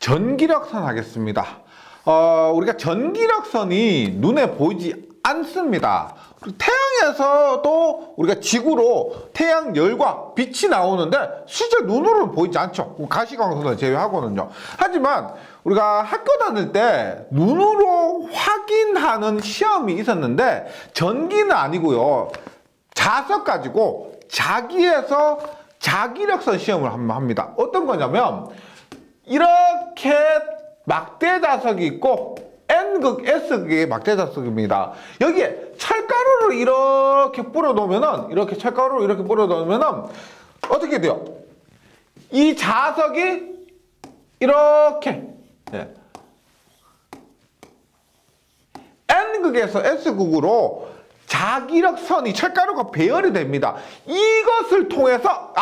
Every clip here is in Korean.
전기력선 하겠습니다. 우리가 전기력선이 눈에 보이지 않습니다. 태양에서도 우리가 지구로 태양 열과 빛이 나오는데 실제 눈으로는 보이지 않죠. 가시광선을 제외하고는요. 하지만 우리가 학교 다닐 때 눈으로 확인하는 시험이 있었는데 전기는 아니고요. 자석 가지고 자기에서 자기력선 시험을 한번 합니다. 어떤 거냐면 이렇게 막대 자석이 있고 N극, S극의 막대 자석입니다. 여기에 철가루를 이렇게 뿌려 놓으면은, 이렇게 철가루를 이렇게 뿌려 놓으면은, 어떻게 돼요? 이 자석이 이렇게, N극에서 S극으로 자기력선이 철가루가 배열이 됩니다. 이것을 통해서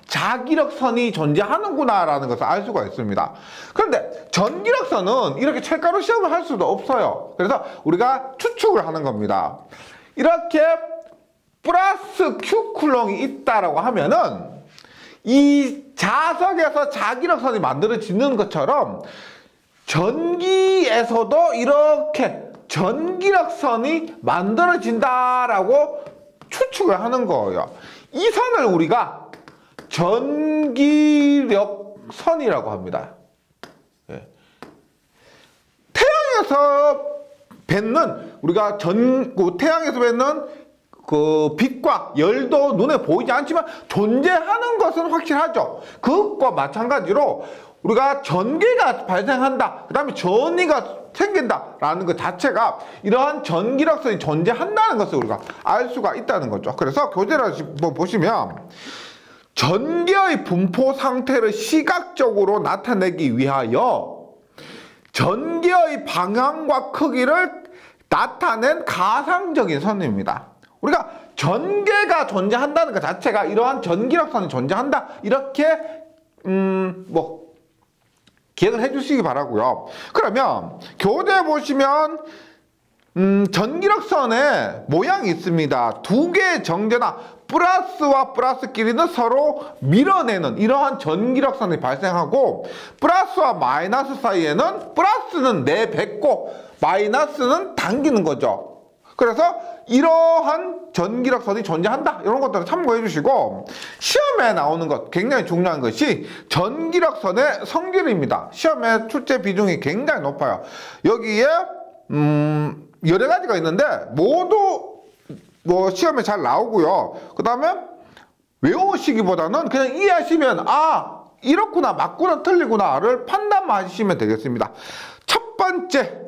자기력선이 존재하는구나 라는 것을 알 수가 있습니다. 그런데 전기력선은 이렇게 철가루 시험을 할 수도 없어요. 그래서 우리가 추측을 하는 겁니다. 이렇게 플러스 Q 쿨롱이 있다라고 하면은 이 자석에서 자기력선이 만들어지는 것처럼 전기에서도 이렇게 전기력선이 만들어진다라고 추측을 하는 거예요. 이 선을 우리가 전기력선이라고 합니다. 태양에서 뱉는 우리가 태양에서 뱉는 그 빛과 열도 눈에 보이지 않지만 존재하는 것은 확실하죠. 그것과 마찬가지로 우리가 전기가 발생한다, 그 다음에 전위가 생긴다라는 것 자체가 이러한 전기력선이 존재한다는 것을 우리가 알 수가 있다는 거죠. 그래서 교재를 보시면 전기의 분포 상태를 시각적으로 나타내기 위하여 전기의 방향과 크기를 나타낸 가상적인 선입니다. 우리가 전기가 존재한다는 것 자체가 이러한 전기력선이 존재한다, 이렇게 기억을 해주시기 바라고요. 그러면 교재 보시면 전기력선의 모양이 있습니다. 두 개의 정제나 플러스와 플러스끼리는 서로 밀어내는 이러한 전기력선이 발생하고, 플러스와 마이너스 사이에는 플러스는 내뱉고 마이너스는 당기는 거죠. 그래서 이러한 전기력선이 존재한다, 이런 것들을 참고해 주시고, 시험에 나오는 것 굉장히 중요한 것이 전기력선의 성질입니다. 시험에 출제 비중이 굉장히 높아요. 여기에 여러 가지가 있는데 모두 시험에 잘 나오고요. 그 다음에 외우시기보다는 그냥 이해하시면 이렇구나, 맞구나, 틀리구나를 판단만 하시면 되겠습니다. 첫 번째,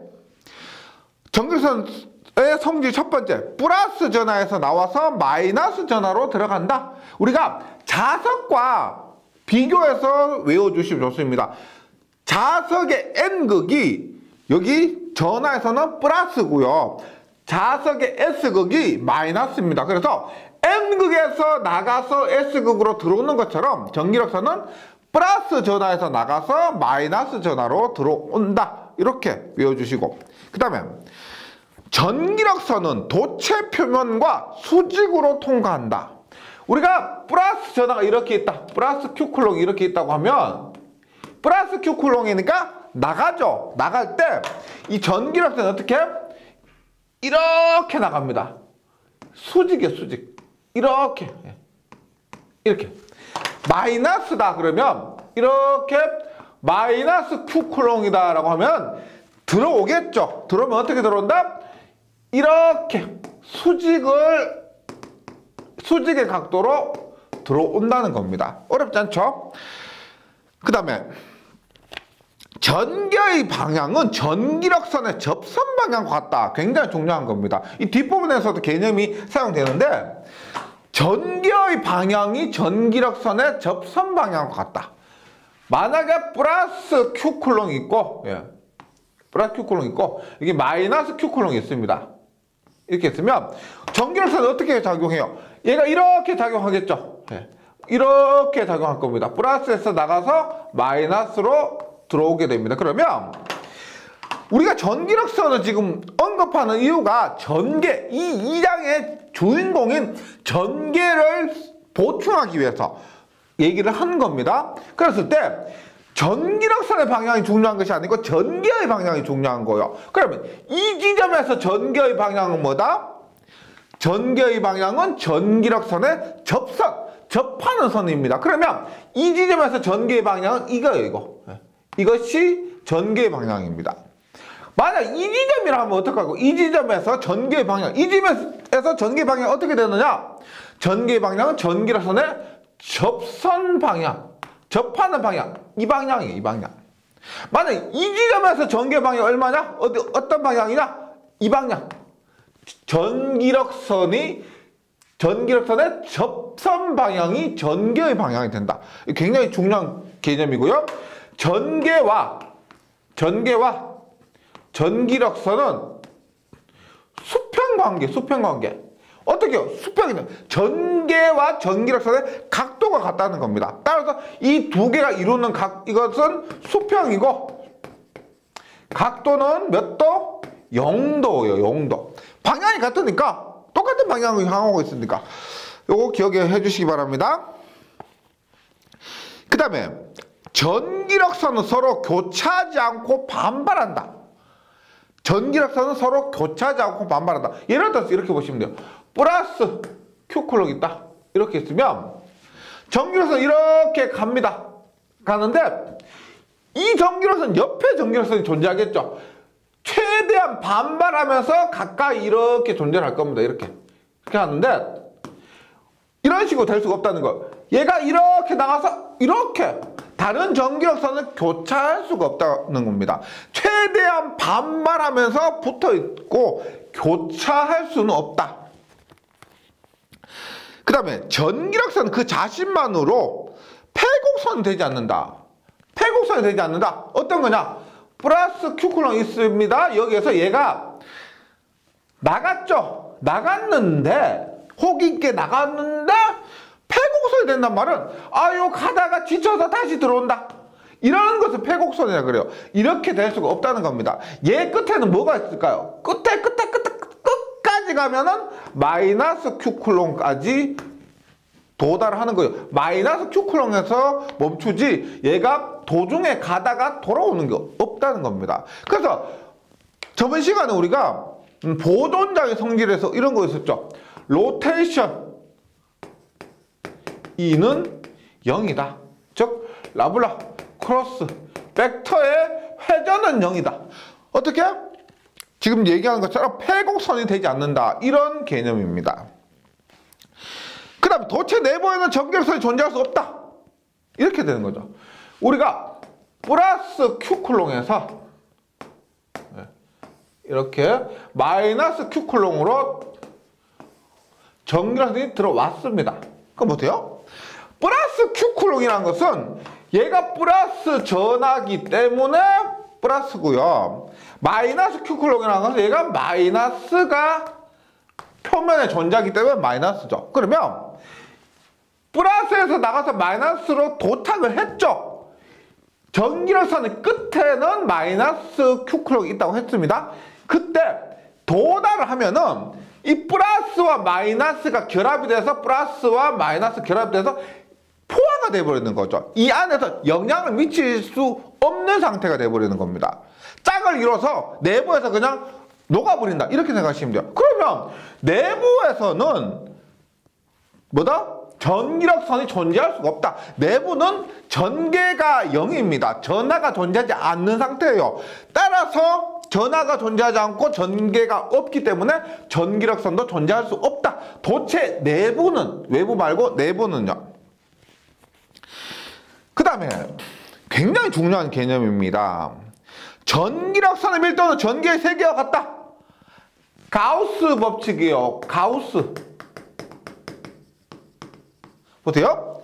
전기력선의 성질 첫 번째, 플러스 전하에서 나와서 마이너스 전하로 들어간다. 우리가 자석과 비교해서 외워주시면 좋습니다. 자석의 N극이 여기 전하에서는 플러스고요, 자석의 S극이 마이너스입니다. 그래서 N극에서 나가서 S극으로 들어오는 것처럼 전기력선은 플러스 전하에서 나가서 마이너스 전하로 들어온다, 이렇게 외워주시고, 그 다음에 전기력선은 도체 표면과 수직으로 통과한다. 우리가 플러스 전하가 이렇게 있다, 플러스 Q 쿨롱이 이렇게 있다고 하면 플러스 Q 쿨롱이니까 나가죠. 나갈 때 이 전기력선은 어떻게? 이렇게 나갑니다. 수직이에요, 수직. 이렇게. 마이너스다 그러면 이렇게 마이너스 Q 쿨롱이다 라고 하면 들어오겠죠. 들어오면 어떻게 들어온다? 이렇게 수직의 각도로 들어온다는 겁니다. 어렵지 않죠? 그 다음에 전기의 방향은 전기력선의 접선 방향과 같다. 굉장히 중요한 겁니다. 이 뒷부분에서도 개념이 사용되는데, 전기의 방향이 전기력선의 접선 방향과 같다. 만약에 플러스 Q 쿨롱이 있고, 플러스 Q 쿨롱이 있고, 이게 마이너스 Q 쿨롱이 있습니다. 이렇게 있으면 전기력선은 어떻게 작용해요? 얘가 이렇게 작용하겠죠. 이렇게 작용할 겁니다. 플러스에서 나가서 마이너스로 들어오게 됩니다. 그러면 우리가 전기력선을 지금 언급하는 이유가 이 2장의 주인공인 전기를 보충하기 위해서 얘기를 하는 겁니다. 그랬을 때 전기력선의 방향이 중요한 것이 아니고 전개의 방향이 중요한 거예요. 그러면 이 지점에서 전개의 방향은 뭐다? 전개의 방향은 전기력선의 접하는 선입니다. 그러면 이 지점에서 전개의 방향은 이거예요, 이거. 이것이 전개의 방향입니다. 만약 이 지점이라 하면 어떡하고? 이 지점에서 전개의 방향, 이 지점에서 전개의 방향이 어떻게 되느냐? 전개의 방향은 전기력선의 접선 방향, 접하는 방향, 이 방향이에요, 이 방향. 만약 이 지점에서 전개의 방향이 얼마냐? 어떤 방향이냐? 이 방향. 전기력선의 접선 방향이 전개의 방향이 된다. 굉장히 중요한 개념이고요. 전개와 전기력선은 수평관계. 어떻게 해요? 수평이냐? 전개와 전기력선의 각도가 같다는 겁니다. 따라서 이 두 개가 이루는 이것은 수평이고, 각도는 몇 도? 0도예요, 0도. 방향이 같으니까, 똑같은 방향을 향하고 있으니까, 요거 기억해 주시기 바랍니다. 그 다음에, 전기력선은 서로 교차하지 않고 반발한다. 전기력선은 서로 교차하지 않고 반발한다. 예를 들어서 이렇게 보시면 돼요. 플러스 Q쿨롱 있다. 이렇게 있으면 전기력선 이렇게 갑니다. 가는데 이 전기력선 옆에 전기력선이 존재하겠죠. 최대한 반발하면서 가까이 이렇게 존재할 겁니다. 이렇게 하는데 이런 식으로 될 수가 없다는 거예요. 얘가 이렇게 나가서 이렇게 다른 전기력선을 교차할 수가 없다는 겁니다. 최대한 반발하면서 붙어있고 교차할 수는 없다. 그 다음에 전기력선은 그 자신만으로 폐곡선이 되지 않는다. 폐곡선이 되지 않는다. 어떤 거냐? 플러스 Q쿨롱이 있습니다. 여기에서 얘가 나갔죠. 나갔는데 혹 있게 나갔는데 폐곡선이 된단 말은 아유 가다가 지쳐서 다시 들어온다. 이런 것을 폐곡선이라 그래요. 이렇게 될 수가 없다는 겁니다. 얘 끝에는 뭐가 있을까요? 끝까지 가면은 마이너스 Q쿨롱까지 도달하는 거예요. 마이너스 Q쿨롱에서 멈추지 얘가 도중에 가다가 돌아오는 게 없다는 겁니다. 그래서 저번 시간에 우리가 보존장의 성질에서 이런 거 있었죠. 로테이션 E는 0이다. 즉 라블라 크로스 벡터의 회전은 0이다. 어떻게? 지금 얘기하는 것처럼 폐곡선이 되지 않는다. 이런 개념입니다. 그 다음에 도체 내부에는 전기력선이 존재할 수 없다. 이렇게 되는 거죠. 우리가 플러스 Q쿨롱에서 이렇게 마이너스 Q쿨롱으로 전기력선이 들어왔습니다. 그럼 어때요? 플러스 Q쿨롱이라는 것은 얘가 플러스 전하기 때문에 플러스고요. 마이너스 Q쿨롱이라는 것은 얘가 마이너스가 표면에 존재하기 때문에 마이너스죠. 그러면 플러스에서 나가서 마이너스로 도착을 했죠. 전기력선의 끝에는 마이너스 Q쿨롱이 있다고 했습니다. 그때 도달을 하면은 이 플러스와 마이너스가 결합이 돼서 플러스와 마이너스 결합이 돼서 포화가 돼버리는 거죠. 이 안에서 영향을 미칠 수 없는 상태가 돼버리는 겁니다. 짝을 이뤄서 내부에서 그냥 녹아버린다. 이렇게 생각하시면 돼요. 그러면 내부에서는 뭐다? 전기력선이 존재할 수가 없다. 내부는 전개가 0입니다. 전하가 존재하지 않는 상태예요. 따라서 전하가 존재하지 않고 전개가 없기 때문에 전기력선도 존재할 수 없다. 도체 내부는, 외부 말고 내부는요. 그 다음에 굉장히 중요한 개념입니다. 전기력선의 밀도는 전기의 세기와 같다. 가우스 법칙이에요. 가우스. 보세요.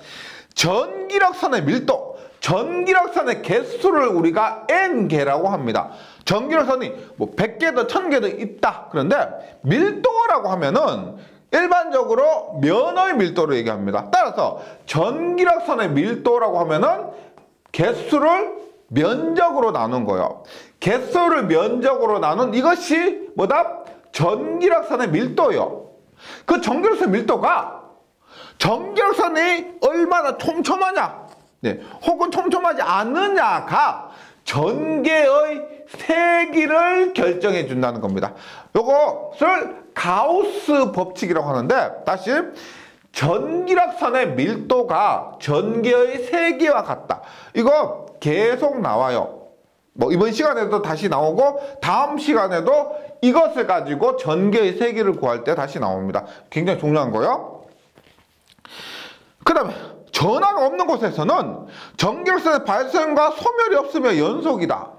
전기력선의 밀도, 전기력선의 개수를 우리가 N개라고 합니다. 전기력선이 뭐 100개든 1000개든 있다. 그런데 밀도라고 하면은 일반적으로 면의 밀도를 얘기합니다. 따라서 전기력선의 밀도라고 하면은 개수를 면적으로 나눈 거예요. 개수를 면적으로 나눈 이것이 뭐다? 전기력선의 밀도예요. 그 전기력선 밀도가 전기력선이 얼마나 촘촘하냐? 네, 혹은 촘촘하지 않느냐가 전개의 세기를 결정해 준다는 겁니다. 요것을 가우스 법칙이라고 하는데, 다시 전기력선의 밀도가 전개의 세기와 같다. 이거 계속 나와요. 뭐 이번 시간에도 다시 나오고 다음 시간에도 이것을 가지고 전개의 세기를 구할 때 다시 나옵니다. 굉장히 중요한 거요. 그 다음에 전하가 없는 곳에서는 전기력선의 발생과 소멸이 없으면 연속이다.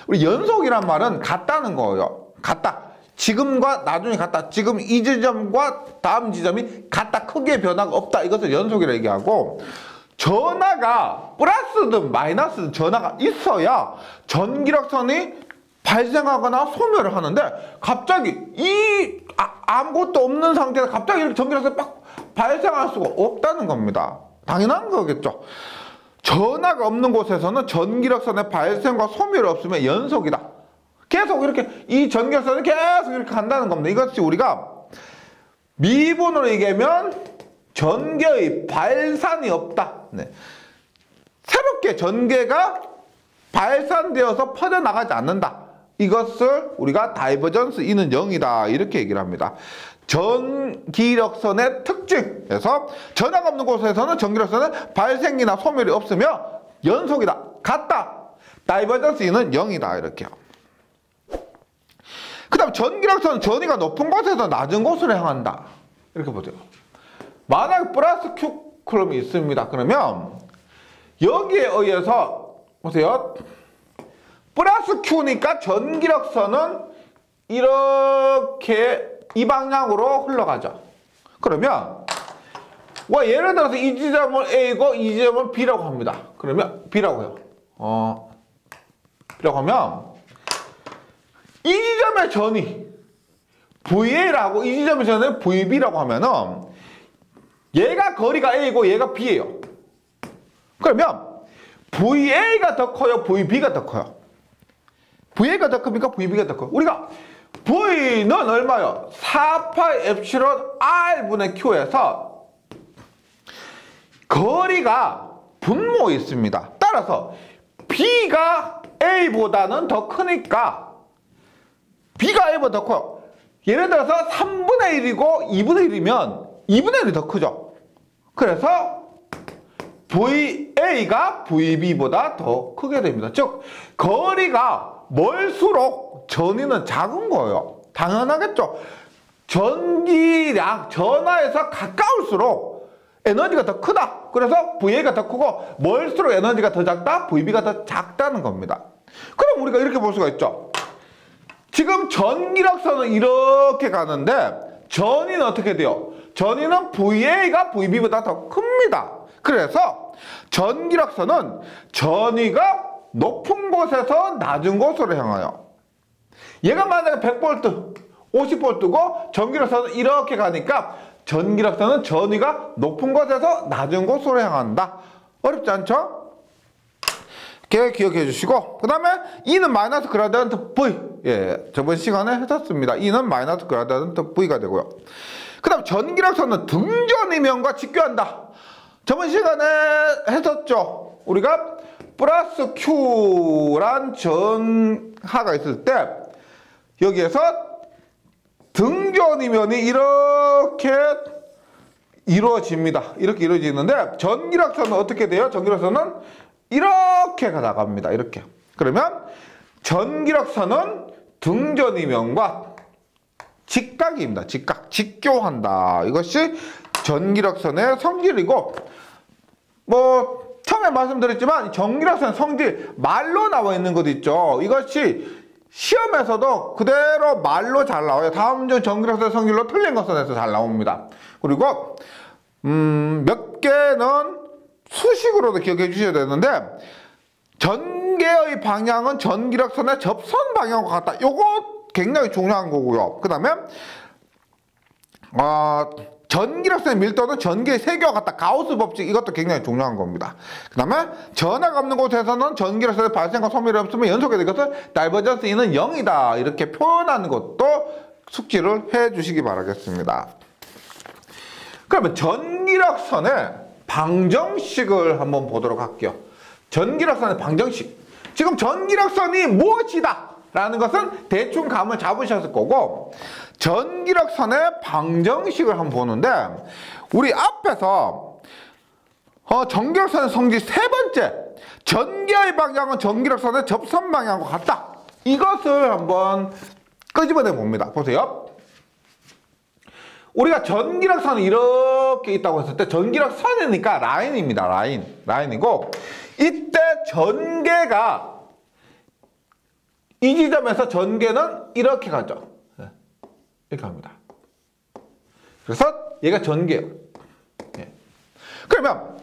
우리 연속이란 말은 같다는 거예요. 같다. 지금과 나중에 같다. 지금 이 지점과 다음 지점이 같다. 크게 변화가 없다. 이것을 연속이라고 얘기하고, 전하가 플러스든 마이너스든 전하가 있어야 전기력선이 발생하거나 소멸을 하는데, 갑자기 아무것도 없는 상태에서 갑자기 이렇게 전기력선이 막 발생할 수가 없다는 겁니다. 당연한 거겠죠. 전하가 없는 곳에서는 전기력선의 발생과 소멸이 없으면 연속이다. 계속 이렇게 이 전기력선이 계속 이렇게 간다는 겁니다. 이것이 우리가 미분으로 얘기하면 전개의 발산이 없다. 네. 새롭게 전개가 발산되어서 퍼져나가지 않는다. 이것을 우리가 다이버전스 E는 0이다. 이렇게 얘기를 합니다. 전기력선의 특징에서 전하가 없는 곳에서는 전기력선은 발생이나 소멸이 없으며 연속이다. 같다. 다이버전스 E는 0이다. 이렇게요. 그 다음 전기력선은 전위가 높은 곳에서 낮은 곳으로 향한다. 이렇게 보세요. 만약에 플러스 Q 쿨럼이 있습니다. 그러면 여기에 의해서 보세요. 플러스 Q니까 전기력선은 이렇게 이 방향으로 흘러가죠. 그러면 예를 들어서 이 지점을 A고 이 지점을 B라고 합니다. 그러면 B라고 해요. B라고 하면 이 지점의 전위 VA라고, 이 지점의 전위는 VB라고 하면은 얘가 거리가 A고 얘가 B예요. 그러면 VA가 더 커요? VB가 더 커요? VA가 더 큽니까? VB가 더 커요? 우리가 V는 얼마요? 4파이 엡실론 R분의 Q에서 거리가 분모에 있습니다. 따라서 B가 A보다는 더 크니까 B가 A보다 더 커요. 예를 들어서 3분의 1이고 2분의 1이면 2분의 1이 더 크죠. 그래서 VA가 VB보다 더 크게 됩니다. 즉 거리가 멀수록 전위는 작은 거예요. 당연하겠죠. 전기량, 전하에서 가까울수록 에너지가 더 크다. 그래서 VA가 더 크고 멀수록 에너지가 더 작다. VB가 더 작다는 겁니다. 그럼 우리가 이렇게 볼 수가 있죠. 지금 전기력선은 이렇게 가는데 전위는 어떻게 돼요? 전위는 VA가 VB보다 더 큽니다. 그래서 전기력선은 전위가 높은 곳에서 낮은 곳으로 향하여, 얘가 만약에 100V, 50V고 전기력선은 이렇게 가니까 전기력선은 전위가 높은 곳에서 낮은 곳으로 향한다. 어렵지 않죠? 이렇게 기억해 주시고, 그 다음에 E는 마이너스 그라디언트 V. 예, 저번 시간에 했었습니다. E는 마이너스 그라디언트 V가 되고요. 그 다음 전기력선은 등전 이면과 직교한다. 저번 시간에 했었죠. 우리가 플러스 Q란 전하가 있을 때 여기에서 등전 이면이 이렇게 이루어집니다. 이렇게 이루어지는데 전기력선은 어떻게 돼요? 전기력선은 이렇게가 나갑니다. 이렇게. 그러면 전기력선은 등전 이면과 직각입니다. 직각, 직교한다. 이것이 전기력선의 성질이고, 처음에 말씀드렸지만 전기력선 성질 말로 나와 있는 것 있죠. 이것이 시험에서도 그대로 말로 잘 나와요. 다음 주 전기력선 성질로 틀린 것선에서 잘 나옵니다. 그리고 몇 개는 수식으로도 기억해 주셔야 되는데, 전개의 방향은 전기력선의 접선 방향과 같다. 요거 굉장히 중요한 거고요. 그 다음에 전기력선의 밀도는 전기의 세기와 같다. 가우스 법칙, 이것도 굉장히 중요한 겁니다. 그 다음에 전하가 없는 곳에서는 전기력선의 발생과 소멸이 없으면 연속의 것을 다이버전스 E는 0이다. 이렇게 표현하는 것도 숙지를 해 주시기 바라겠습니다. 그러면 전기력선의 방정식을 한번 보도록 할게요. 전기력선의 방정식. 지금 전기력선이 무엇이다 라는 것은 대충 감을 잡으셨을 거고, 전기력선의 방정식을 한번 보는데, 우리 앞에서 전기력선의 성질 세 번째, 전기의 방향은 전기력선의 접선 방향과 같다, 이것을 한번 끄집어내 봅니다. 보세요. 우리가 전기력선이 이렇게 있다고 했을 때 전기력선이니까 라인입니다. 라인이고, 이때 전개가 이 지점에서 전개는 이렇게 가죠. 이렇게 갑니다. 그래서 얘가 전개예요. 그러면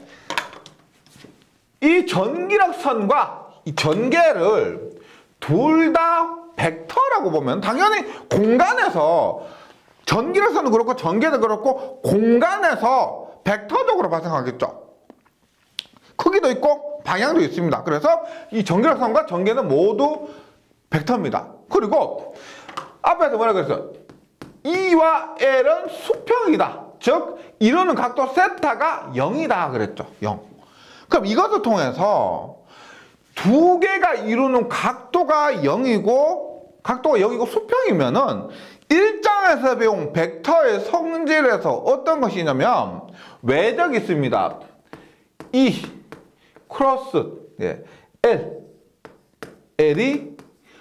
이 전기력선과 이 전개를 둘 다 벡터라고 보면 당연히 공간에서 전기력선은 그렇고 전개도 그렇고 공간에서 벡터적으로 발생하겠죠. 크기도 있고 방향도 있습니다. 그래서 이 전기력선과 전개는 모두 벡터입니다. 그리고 앞에서 뭐라고 했어요? E와 L은 수평이다. 즉 이루는 각도 세타가 0이다 그랬죠. 0. 그럼 이것을 통해서 두 개가 이루는 각도가 0이고 수평이면은 일장에서 배운 벡터의 성질에서 어떤 것이냐면 외적이 있습니다. E 크로스 L이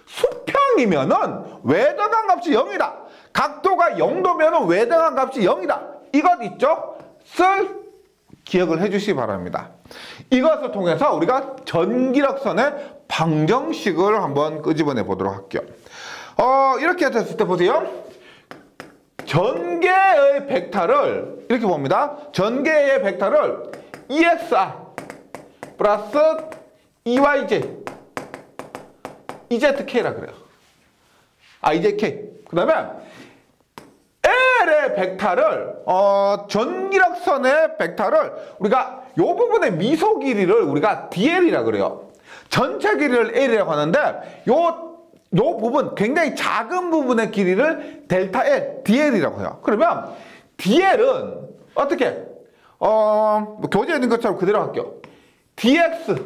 수평이면은 외적한 값이 0이다. 각도가 0도면은 외적한 값이 0이다. 이것 있죠? 기억을 해주시기 바랍니다. 이것을 통해서 우리가 전기력선의 방정식을 한번 끄집어내 보도록 할게요. 이렇게 됐을 때 보세요. 전개의 벡터를 이렇게 봅니다. 전개의 벡터를 EXR 플러스 EYJ EZK라 그래요. EZK. 그 다음에 L의 벡터를 전기력선의 벡터를 우리가 요 부분의 미소 길이를 우리가 DL이라 그래요. 전체 길이를 L이라고 하는데 요 부분 굉장히 작은 부분의 길이를 델타 L, DL이라고 해요. 그러면 DL은 어떻게? 교재에 있는 것처럼 그대로 할게요. DXR,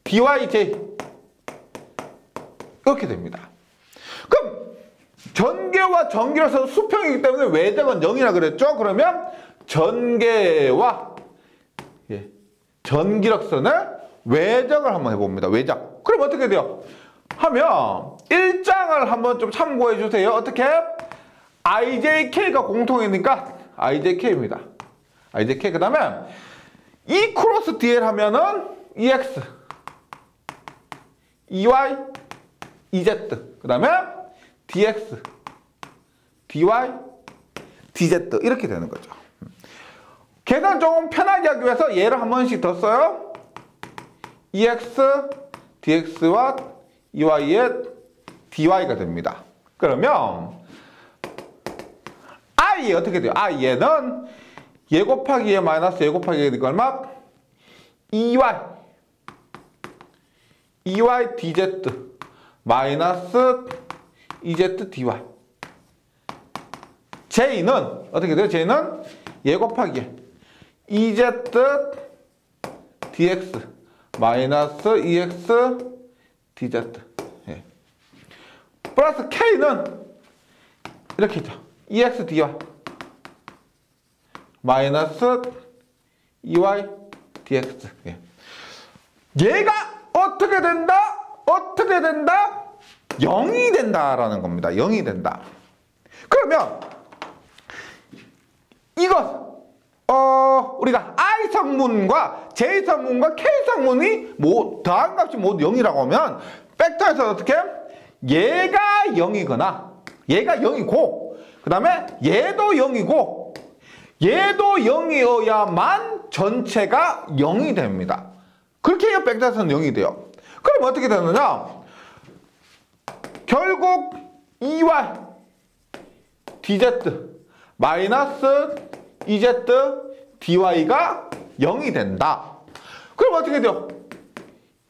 DYJ 이렇게 됩니다. 그럼 전개와 전기력선 수평이기 때문에 외적은 0이라 그랬죠? 그러면 전개와 전기력선의 외적을 한번 해봅니다. 외적. 그럼 어떻게 돼요? 하면 일장을 한번 좀 참고해 주세요. 어떻게? IJK가 공통이니까 IJK입니다. IJK. 그 다음에 E 크로스 DL 하면은 EX, EY, EZ. 그 다음에 DX, DY, DZ 이렇게 되는 거죠. 계산 조금 편하게 하기 위해서 얘를 한 번씩 더 써요. EX, DX와 EY의 DY가 됩니다. 그러면 I 어떻게 돼요? 얘는 얘 곱하기 얘 마이너스 얘 곱하기 얘니까 얼마? EY DZ 마이너스 EZ DY. J는 어떻게 돼요? J는 얘 곱하기 EZ DX 마이너스 EX DZ. 플러스 K는 이렇게 있죠. EX DY 마이너스 EY DX. 얘가 어떻게 된다? 0이 된다라는 겁니다. 0이 된다. 그러면 이것 우리가 I 성문과 J 성문과 K 성문이 더한 값이 모두 0이라고 하면 벡터에서 어떻게? 얘가 0이거나 얘가 0이고 그 다음에 얘도 0이고 얘도 0이어야만 전체가 0이 됩니다. 그렇게 해야 벡터에서는 0이 돼요. 그럼 어떻게 되느냐? 결국 EY DZ 마이너스 EZ DY가 0이 된다. 그럼 어떻게 돼요?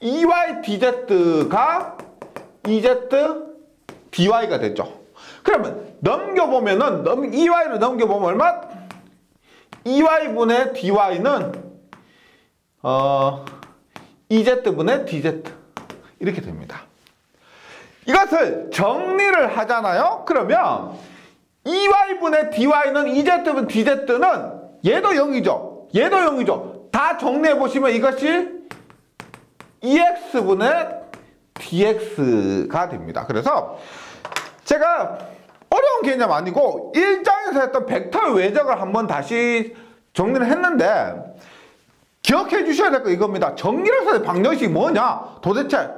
EY DZ가 EZ DY가 됐죠. 그러면 넘겨보면은 EY를 넘겨보면 얼마? EY분의 DY는 EZ분의 DZ 이렇게 됩니다. 이것을 정리를 하잖아요. 그러면 EY분의 DY는 EZ분 DZ는 얘도 0이죠. 얘도 0이죠. 다 정리해 보시면 이것이 EX분의 DX가 됩니다. 그래서 제가 어려운 개념 아니고 1장에서 했던 벡터의 외적을 한번 다시 정리를 했는데 기억해 주셔야 될 거 이겁니다. 정기력선의 방정식이 뭐냐? 도대체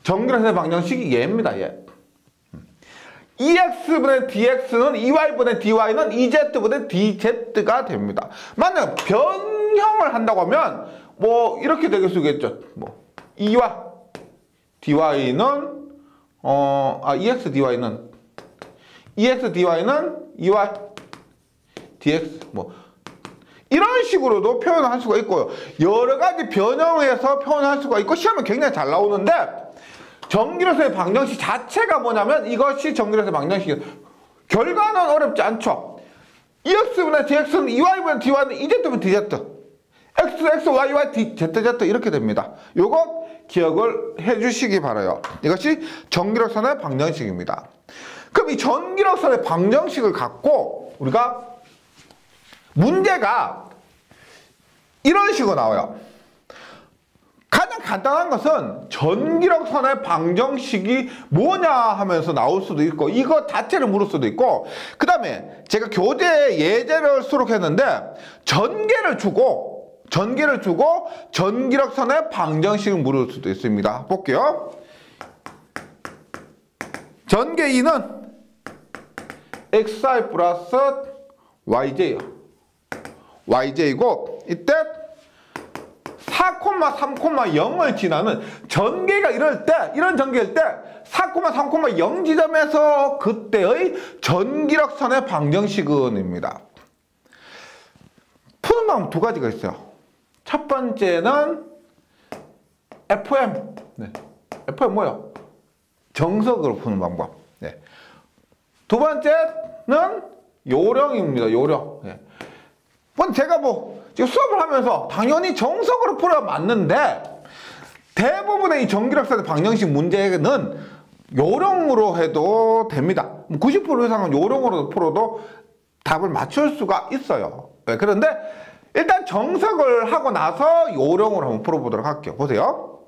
정기력선의 방정식이 얘입니다. 얘. EX분의 DX는 EY분의 DY는 EZ분의 DZ가 됩니다. 만약 변형을 한다고 하면 뭐 이렇게 되게 쓰겠죠. 뭐 EY DY는 EX DY는 EX DY는 EY DX 뭐 이런 식으로도 표현을 할 수가 있고요. 여러 가지 변형해서 표현할 수가 있고 시험에 굉장히 잘 나오는데 정기력선의 방정식 자체가 뭐냐면 이것이 정기력선의 방정식이에요. 결과는 어렵지 않죠. EX분의 DX는 EY분의 DY는 EZ분의 DZ X, X, Y, Y, D, Z, Z 이렇게 됩니다. 요거 기억을 해주시기 바라요. 이것이 정기력선의 방정식입니다. 그럼 이 정기력선의 방정식을 갖고 우리가 문제가 이런 식으로 나와요. 가장 간단한 것은 전기력선의 방정식이 뭐냐 하면서 나올 수도 있고 이거 자체를 물을 수도 있고 그 다음에 제가 교재에 예제를 수록했는데 전개를 주고 전기력선의 방정식을 물을 수도 있습니다. 볼게요. 전개 2는 xi 플러스 yj요. yj이고 이때 4,3,0을 지나는 전개가 이런 전개일 때 4,3,0 지점에서 그때의 전기력선의 방정식은입니다. 푸는 방법 두 가지가 있어요. 첫 번째는 FM. 네. FM 뭐예요? 정석으로 푸는 방법. 네. 두 번째는 요령입니다. 요령. 네. 제가 지금 수업을 하면서 당연히 정석으로 풀어야 맞는데 대부분의 이 전기력선의 방정식 문제는 요령으로 해도 됩니다. 90% 이상은 요령으로 풀어도 답을 맞출 수가 있어요. 네, 그런데 일단 정석을 하고 나서 요령으로 한번 풀어보도록 할게요. 보세요.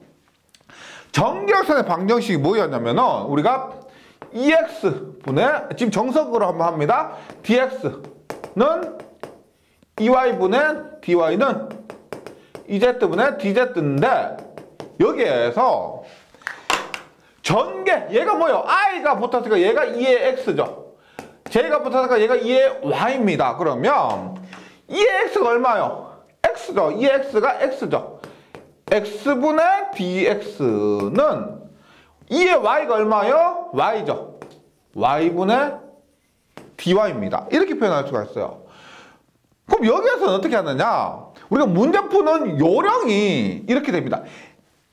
전기력선의 방정식이 뭐였냐면은 우리가 EX분의 지금 정석으로 한번 합니다. DX는 EY분의 DY는 EZ분의 DZ인데 여기에서 전개 얘가 뭐예요? I가 붙었으니까 얘가 2의 X죠. J가 붙었으니까 얘가 2의 Y입니다. 그러면 2의 X가 얼마예요? X죠. 2의 X가 X죠. X분의 DX는 2의 Y가 얼마예요? Y죠. Y분의 DY입니다. 이렇게 표현할 수가 있어요. 그럼 여기에서는 어떻게 하느냐? 우리가 문제 푸는 요령이 이렇게 됩니다.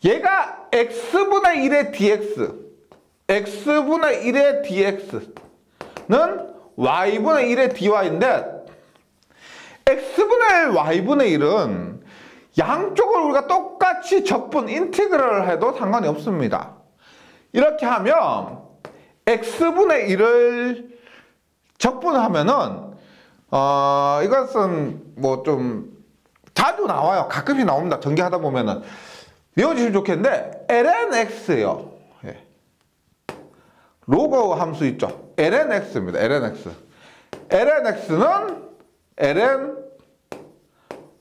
얘가 x분의 1의 dx, x분의 1의 dx는 y분의 1의 dy인데 x분의 1, y분의 1은 양쪽을 우리가 똑같이 적분, 인티그럴을 해도 상관이 없습니다. 이렇게 하면 x분의 1을 적분하면은 이것은 좀 자주 나와요. 가끔씩 나옵니다. 전개하다 보면은 외워주시면 좋겠는데 lnx예요. 예. 로그 함수 있죠. lnx입니다. lnx. lnx는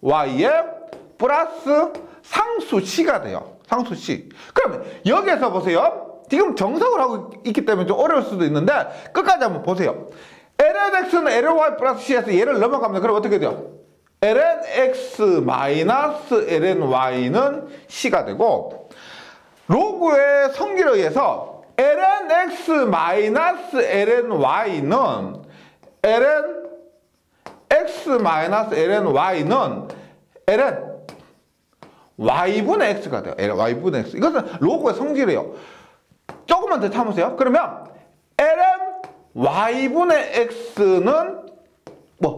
lny의 플러스 상수 c가 돼요. 상수 c. 그러면 여기에서 보세요. 지금 정석을 하고 있기 때문에 좀 어려울 수도 있는데 끝까지 한번 보세요. lnx는 ly 플러스 c에서 얘를 넘어가면 그럼 어떻게 돼요? lnx 마이너스 lny는 c가 되고 로그의 성질에 의해서 lnx 마이너스 lny는 lnx 마이너스 lny는 ln y분의 x가 돼요. y분의 x. 이것은 로그의 성질이에요. 조금만 더 참으세요. 그러면 ln y분의 x는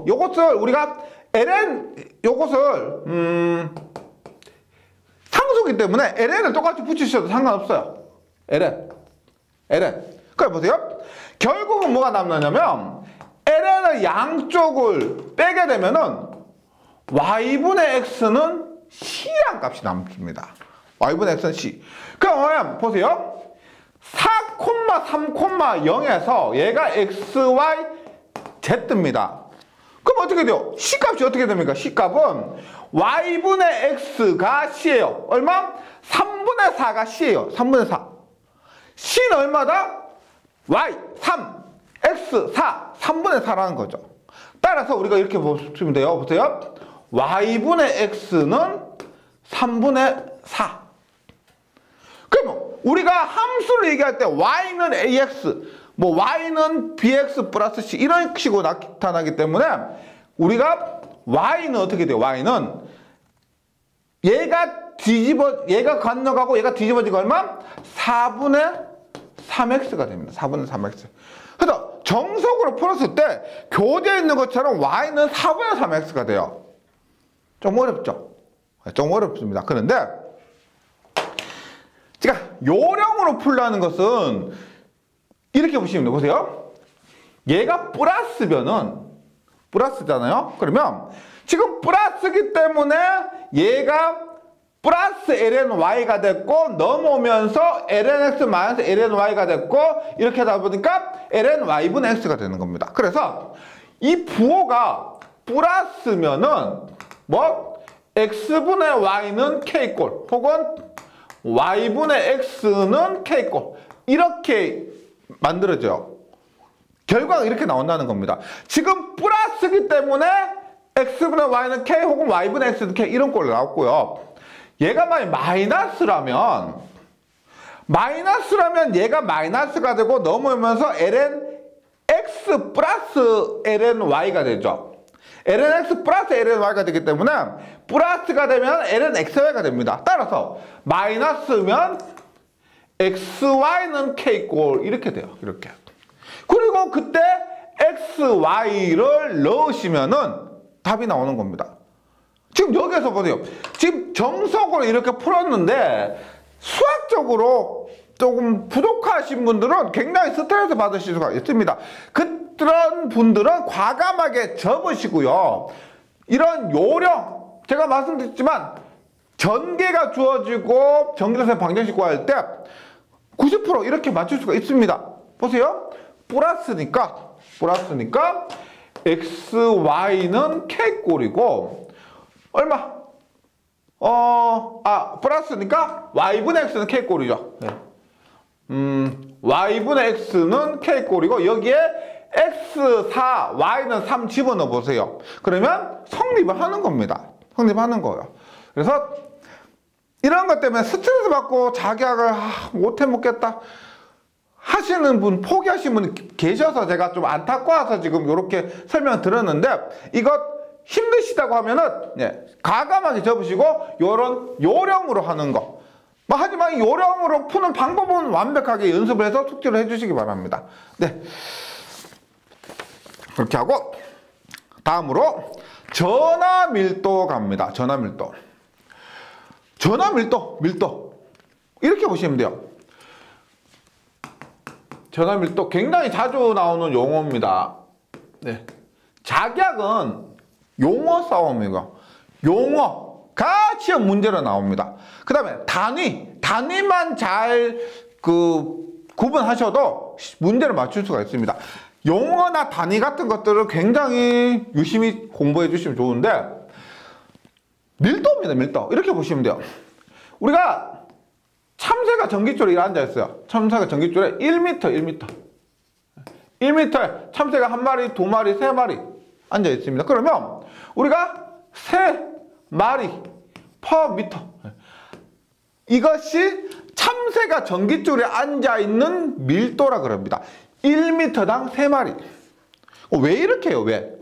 요것을 우리가 ln 요것을 상수기 때문에 ln을 똑같이 붙이셔도 상관없어요. ln. 그래 보세요. 결국은 뭐가 남느냐면 ln의 양쪽을 빼게 되면은 y분의 x는 c란 값이 남습니다. y분의 x는 c. 그럼 보세요. 4,3,0에서 얘가 x, y, z입니다. 그럼 어떻게 돼요? c 값이 어떻게 됩니까? c 값은 y분의 x가 c예요. 얼마? 3분의 4가 c예요. 3분의 4. c는 얼마다? y 3, x 4, 3분의 4라는 거죠. 따라서 우리가 이렇게 보시면 돼요. 보세요. y분의 x는 3분의 4. 그러면 우리가 함수를 얘기할 때 y는 ax, 뭐 y는 bx 플러스 c 이런 식으로 나타나기 때문에 우리가 y는 어떻게 돼요? y는 얘가 건너가고 얘가 뒤집어지고 얼마? 4분의 3x가 됩니다. 4분의 3x. 그래서 정석으로 풀었을 때 교재에 있는 것처럼 y는 4분의 3x가 돼요. 좀 어렵죠? 좀 어렵습니다. 그런데 제가 요령으로 풀라는 것은 이렇게 보시면 돼요. 보세요. 얘가 플러스면은 플러스잖아요. 그러면 지금 플러스기 때문에 얘가 플러스 ln(y)가 됐고 넘어오면서 lnx 마이너스 ln(y)가 됐고 이렇게 하다 보니까 ln(y)분의 x가 되는 겁니다. 그래서 이 부호가 플러스면은 뭐 x분의 y는 k꼴 혹은 y분의 x는 k꼴 이렇게 만들어져요. 결과가 이렇게 나온다는 겁니다. 지금 플러스기 때문에 x분의 y는 k 혹은 y분의 x는 k 이런 꼴로 나왔고요. 얘가 만약 마이너스라면 얘가 마이너스가 되고 넘어오면서 ln x 플러스 ln y가 되죠. ln x 플러스 ln y가 되기 때문에 플러스가 되면 ln xy가 됩니다. 따라서 마이너스면 xy는 k꼴 이렇게 돼요. 이렇게. 그리고 그때 xy를 넣으시면은 답이 나오는 겁니다. 지금 여기서 보세요. 지금 정석으로 이렇게 풀었는데 수학적으로 조금 부족하신 분들은 굉장히 스트레스 받으실 수가 있습니다. 그런 분들은 과감하게 접으시고요. 이런 요령, 제가 말씀드렸지만 전개가 주어지고 전기자산 방정식 구할 때 90% 이렇게 맞출 수가 있습니다. 보세요. 플러스니까 xy는 k꼴이고 얼마? 플러스니까 y분의 x는 k꼴이죠. 네. y분의 x는 k꼴이고 여기에 x4, y는 3 집어넣어 보세요. 그러면 성립을 하는 겁니다. 성립하는 거예요. 그래서 이런 것 때문에 스트레스 받고 자기학을 못해 먹겠다 하시는 분, 포기하신 분 계셔서 제가 좀 안타까워서 지금 이렇게 설명 드렸는데 이것 힘드시다고 하면은 과감하게 접으시고 요런 요령으로 하는 거. 하지만 요령으로 푸는 방법은 완벽하게 연습을 해서 숙지를 해주시기 바랍니다. 네. 그렇게 하고 다음으로 전화 밀도 갑니다. 전화 밀도. 밀도. 이렇게 보시면 돼요. 전화 밀도 굉장히 자주 나오는 용어입니다. 네. 작약은 용어 싸움이고 용어가 시험 문제로 나옵니다. 그 다음에 단위만 잘 구분하셔도 문제를 맞출 수가 있습니다. 용어나 단위 같은 것들을 굉장히 유심히 공부해 주시면 좋은데 밀도입니다. 밀도. 이렇게 보시면 돼요. 우리가 참새가 전깃줄에 앉아 있어요. 참새가 전깃줄에 1m에 참새가 한 마리, 두 마리, 세 마리 앉아 있습니다. 그러면 우리가 3마리 per 미터 이것이 참새가 전깃줄에 앉아 있는 밀도라 그럽니다. 1m당 3마리. 왜 이렇게 해요? 왜?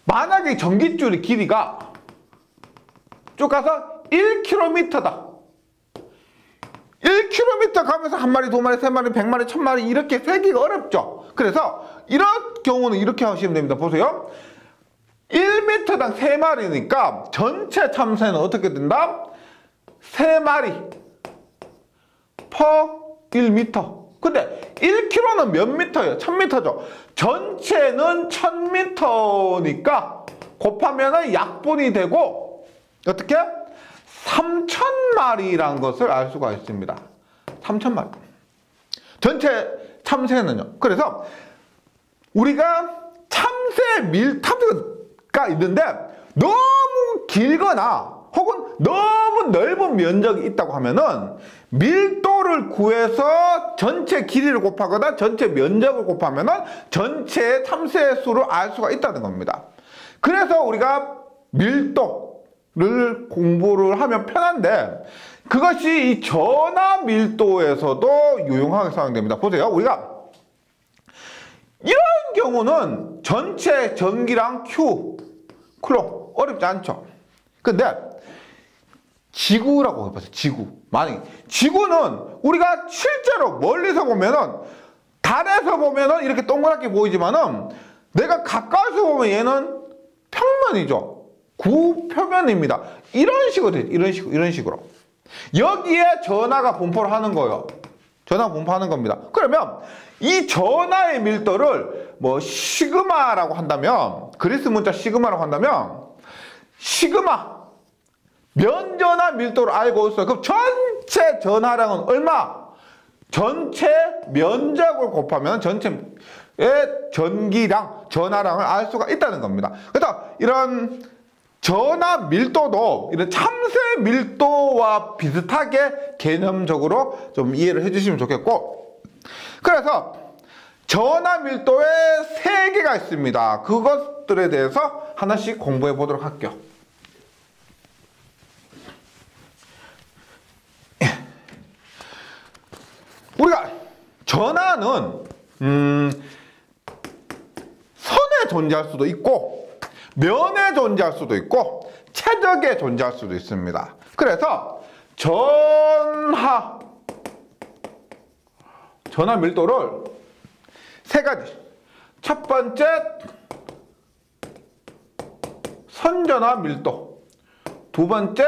만약에 전깃줄의 길이가 쭉 가서 1km다. 1km 가면서 한 마리, 두 마리, 세 마리, 100마리, 1000마리 이렇게 세기가 어렵죠. 그래서 이런 경우는 이렇게 하시면 됩니다. 보세요. 1m당 3마리니까 전체 참새는 어떻게 된다? 3마리 per 1m. 근데 1km는 몇 미터예요? 1000m죠. 전체는 1000m니까 곱하면 약분이 되고 어떻게? 3000마리라는 것을 알 수가 있습니다. 3000마리. 전체 참새는요. 그래서 우리가 참새가 있는데 너무 길거나 혹은 너무 넓은 면적이 있다고 하면은 밀도를 구해서 전체 길이를 곱하거나 전체 면적을 곱하면은 전체 참새의 수를 알 수가 있다는 겁니다. 그래서 우리가 밀도를 공부를 하면 편한데 그것이 이 전화 밀도에서도 유용하게 사용됩니다. 보세요. 우리가 이런 경우는 전체 전기랑 Q로 어렵지 않죠. 근데 지구라고 해보세요. 지구. 만약에 지구는 우리가 실제로 멀리서 보면은 달에서 보면은 이렇게 동그랗게 보이지만은 내가 가까이서 보면 얘는 평면이죠. 구표면입니다. 이런 식으로 되죠. 이런 식으로. 여기에 전하가 분포를 하는 거예요. 전하 분포하는 겁니다. 그러면 이 전하의 밀도를 뭐 시그마라고 한다면, 그리스 문자 시그마라고 한다면 시그마 면전하 밀도를 알고 있어요. 그럼 전체 전하량은 얼마? 전체 면적을 곱하면 전체의 전기량, 전하량을 알 수가 있다는 겁니다. 그래서 이런 전하 밀도도 이런 참새 밀도와 비슷하게 개념적으로 좀 이해를 해주시면 좋겠고, 그래서 전하 밀도에 3개가 있습니다. 그것들에 대해서 하나씩 공부해 보도록 할게요. 우리가 전하는 선에 존재할 수도 있고 면에 존재할 수도 있고 최적에 존재할 수도 있습니다. 그래서 전하 밀도를 3가지. 첫 번째 선전하 밀도, 두 번째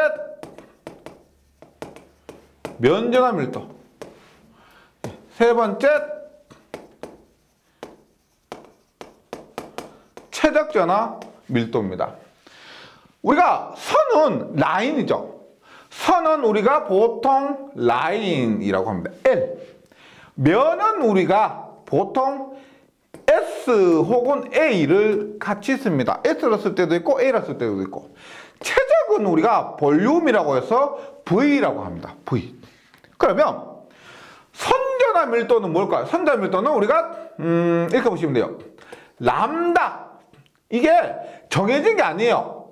면전하 밀도, 세 번째 최적전하 밀도입니다. 우리가 선은 라인이죠. 선은 우리가 보통 라인이라고 합니다. L. 면은 우리가 보통 S 혹은 A를 같이 씁니다. S로 쓸 때도 있고 A로 쓸 때도 있고. 최적은 우리가 볼륨이라고 해서 V라고 합니다. V. 그러면 선전하 밀도는 뭘까요? 선전하 밀도는 우리가 이렇게 보시면 돼요. 람다. 이게 정해진 게 아니에요.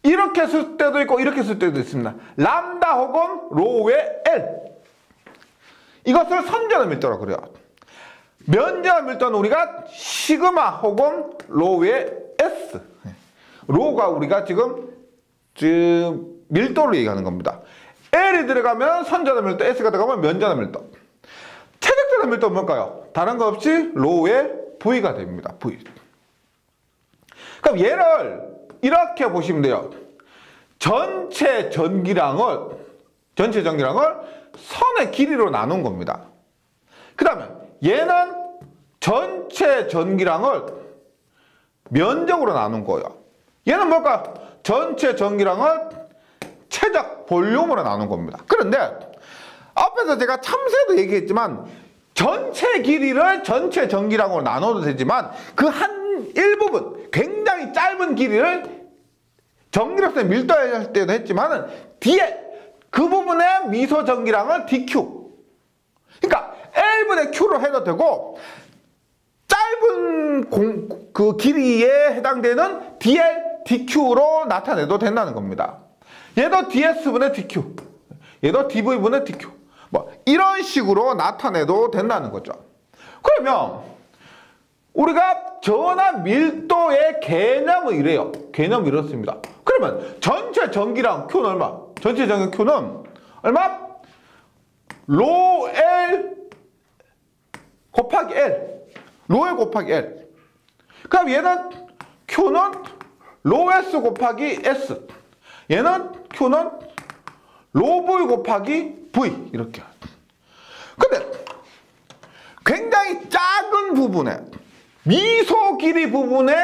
이렇게 쓸 때도 있고 이렇게 쓸 때도 있습니다. 람다 혹은 로우의 L. 이것을 선전하 밀도라고 그래요. 면전하 밀도는 우리가 시그마 혹은 로우의 S. 로우가 우리가 지금 밀도를 얘기하는 겁니다. L이 들어가면 선전하 밀도, S가 들어가면 면전하 밀도. 최적전하 밀도는 뭘까요? 다른 거 없이 로우의 V가 됩니다. V. 그럼 얘를 이렇게 보시면 돼요. 전체 전기량을 선의 길이로 나눈 겁니다. 그 다음에 얘는 전체 전기량을 면적으로 나눈 거예요. 얘는 뭘까요? 전체 전기량을 최적 볼륨으로 나눈 겁니다. 그런데 앞에서 제가 참새도 얘기했지만 전체 길이를 전체 전기량으로 나눠도 되지만 그 한 일부분, 굉장히 짧은 길이를 전기력선에 밀도할 때도 했지만은 뒤에 그 부분의 미소 전기량을 dq. 그러니까 L분의 q로 해도 되고 짧은 그 길이에 해당되는 dl, dq로 나타내도 된다는 겁니다. 얘도 ds분의 dq, 얘도 dv분의 dq. 뭐 이런 식으로 나타내도 된다는 거죠. 그러면 우리가 전하 밀도의 개념은 이래요. 개념이 이렇습니다. 그러면 전체 전기량 Q는 얼마? 전체 전기 Q는 얼마? 로 L 곱하기 L. 로 L 곱하기 L. 그럼 얘는 Q Q는 로 S 곱하기 S. 얘는 Q는 로 V 곱하기 V. 이렇게. 근데 굉장히 작은 부분에, 미소 길이 부분의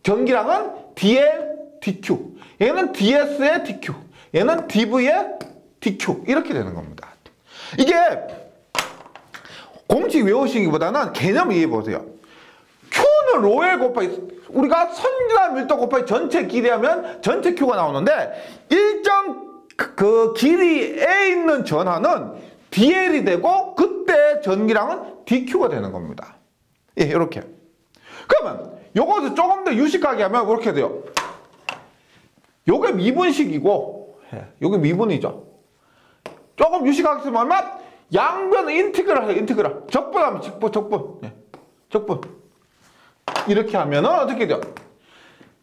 전기량은 DL, DQ. 얘는 DS의 DQ. 얘는 DV의 DQ. 이렇게 되는 겁니다. 이게 공식 외우시기보다는 개념 이해해 보세요. Q는 로 L 곱하기, 우리가 선지나 밀도 곱하기 전체 길이 하면 전체 Q가 나오는데, 일정 그 길이에 있는 전하는 DL이 되고, 그때 전기량은 DQ가 되는 겁니다. 예, 이렇게. 그러면 요것을 조금 더 유식하게 하면 이렇게 돼요. 요게 미분식이고, 요게 미분이죠. 조금 유식하게 쓰면 얼마? 양변은 인티그랄 해요, 인티그랄. 적분하면 적분. 예, 적분. 이렇게 하면은 어떻게 돼요?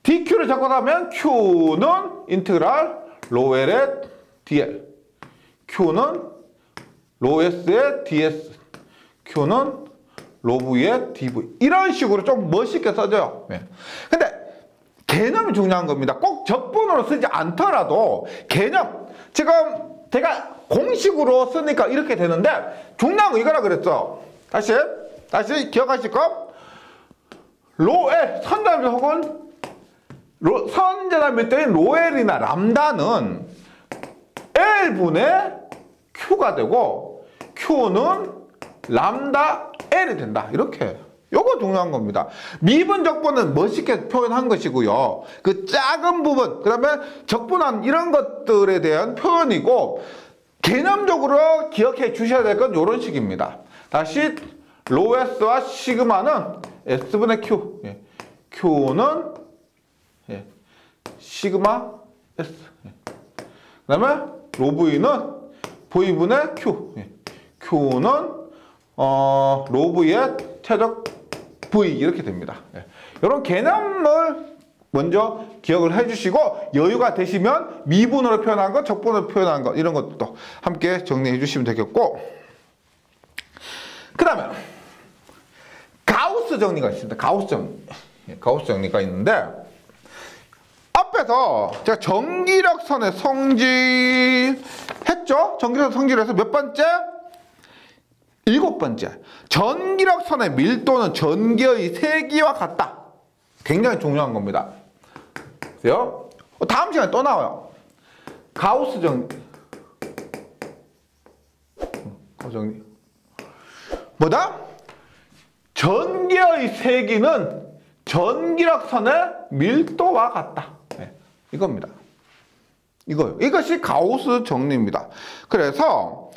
DQ를 적분하면 Q는 인티그랄 로 L의 DL. Q는 로 S의 DS. Q는 로 V의 DV. 이런 식으로 좀 멋있게 써져요. 네. 근데 개념이 중요한 겁니다. 꼭 적분으로 쓰지 않더라도 개념. 지금 제가 공식으로 쓰니까 이렇게 되는데 중요한 거 이거라 그랬죠. 다시 기억하실 거. 로 L, 선자밀 혹은 선제나 밀도인 로 L이나 람다는 L분의 Q가 되고 Q는 람다 L이 된다. 이렇게. 요거 중요한 겁니다. 미분 적분은 멋있게 표현한 것이고요. 그 작은 부분, 그 다음에 적분한 이런 것들에 대한 표현이고, 개념적으로 기억해 주셔야 될 건 이런 식입니다. 다시 로 S와 시그마는 S분의 Q. 예. Q는 예. 시그마 S. 예. 그 다음에 로 V는 V분의 Q. 예. Q는 로 V의 최적 V. 이렇게 됩니다. 예. 이런 개념을 먼저 기억을 해주시고, 여유가 되시면 미분으로 표현한 것, 적분으로 표현한 것, 이런 것도 함께 정리해 주시면 되겠고, 그 다음에 가우스 정리가 있습니다. 가우스 정리가 있는데, 앞에서 제가 전기력선의 성질 했죠? 전기력선 성질에서 몇 번째? 7번째. 전기력선의 밀도는 전기의 세기와 같다. 굉장히 중요한 겁니다. 보세요. 다음 시간에 또 나와요. 가우스 정리. 뭐다? 전기의 세기는 전기력선의 밀도와 같다. 네, 이겁니다. 이거요. 이것이 가우스 정리입니다. 그래서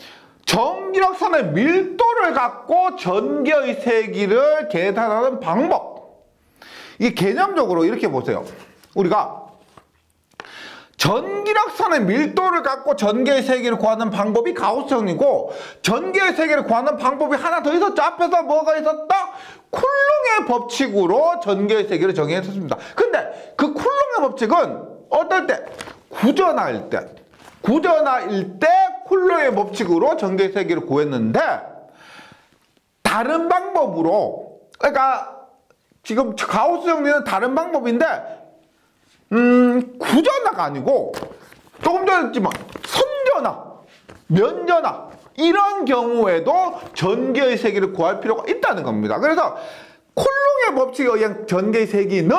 전기력선의 밀도를 갖고 전기의 세기를 계산하는 방법. 이게 개념적으로 이렇게 보세요. 우리가 전기력선의 밀도를 갖고 전기의 세기를 구하는 방법이 가우스 정리고, 전기의 세기를 구하는 방법이 하나 더 있었죠. 앞에서 뭐가 있었다? 쿨롱의 법칙으로 전기의 세기를 정의했었습니다. 근데 그 쿨롱의 법칙은 어떨 때? 구전하일 때 쿨롱의 법칙으로 전기의 세기를 구했는데, 다른 방법으로, 그러니까 지금 가우스 정리는 다른 방법인데, 구전하가 아니고 조금 전에 했지만 선전하, 면전하, 이런 경우에도 전기의 세기를 구할 필요가 있다는 겁니다. 그래서 쿨롱의 법칙에 의한 전기의 세기는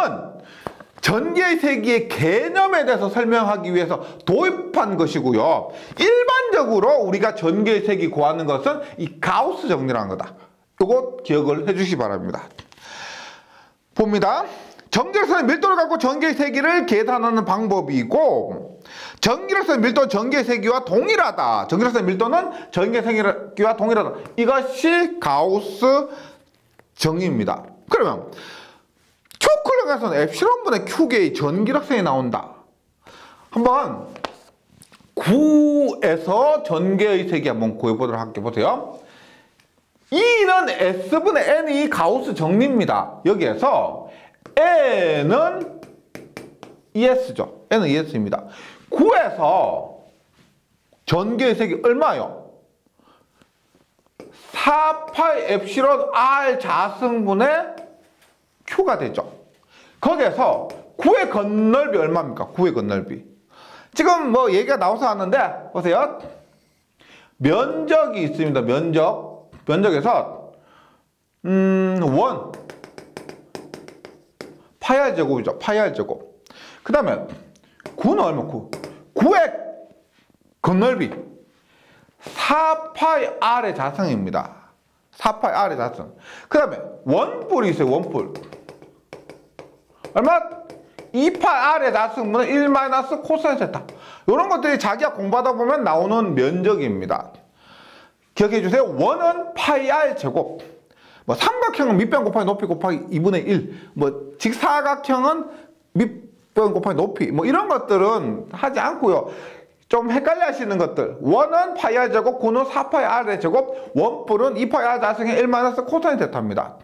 전기의 세기의 개념에 대해서 설명하기 위해서 도입한 것이고요. 일반적으로 우리가 전기의 세기 구하는 것은 이 가우스 정리라는 거다. 이거 기억을 해주시기 바랍니다. 봅니다. 전기력선의 밀도를 갖고 전기의 세기를 계산하는 방법이고, 전기력선의 밀도는 전기의 세기와 동일하다. 전기력선의 밀도는 전기의 세기와 동일하다. 이것이 가우스 정의입니다. 그러면 초쿨롱에서는 엡실론분의 Q개의 전기력선이 나온다. 한번 9에서 전기의 세기 한번 구해보도록 할게요. 보세요. E는 S분의 N이 가우스 정리입니다. 여기에서 N은 ES죠. N은 ES입니다. 9에서 전기의 세기 얼마요? 4파이 엡실론 R 자승분의 Q가 되죠. 거기에서 9의 건널비 얼마입니까? 9의 건널비. 지금 뭐 얘기가 나와서 하는데 보세요. 면적이 있습니다. 면적에서 원 파이 r 제곱이죠. 파이 r 제곱. 그 다음에 9는 얼마? 9의 건널비 4파이 r의 자성입니다. 4파이 r의 자성. 그 다음에 원뿔이 있어요. 원뿔 얼마? 2파이 r의 자성분은 1 마이너스 코사인 세타. 이런 것들이 자기가 공부하다 보면 나오는 면적입니다. 기억해 주세요. 원은 파이 r 제곱. 뭐 삼각형은 밑변 곱하기 높이 곱하기 2분의 1. 뭐 직사각형은 밑변 곱하기 높이. 뭐 이런 것들은 하지 않고요. 좀 헷갈려 하시는 것들. 원은 파이 r 제곱, 9는 4파이 r의 제곱, 원뿔은 2파이 r 자승의 1 마이너스 코사인 세타입니다.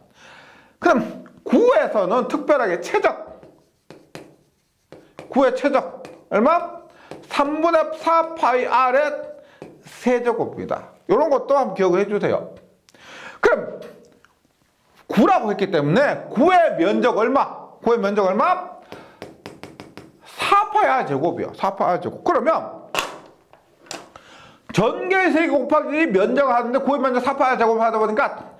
그럼 9에서는 특별하게 최적. 9의 최적 얼마? 3분의 4파이 r의 세제곱입니다. 이런 것도 한번 기억을 해주세요. 그럼 9라고 했기 때문에 9의 면적 얼마? 9의 면적 얼마? 4파이 r 제곱이요. 4파이 r 제곱. 그러면 전개의 세기 곱하기 면적을 하는데 9의 면적 4파이 r 제곱을 하다 보니까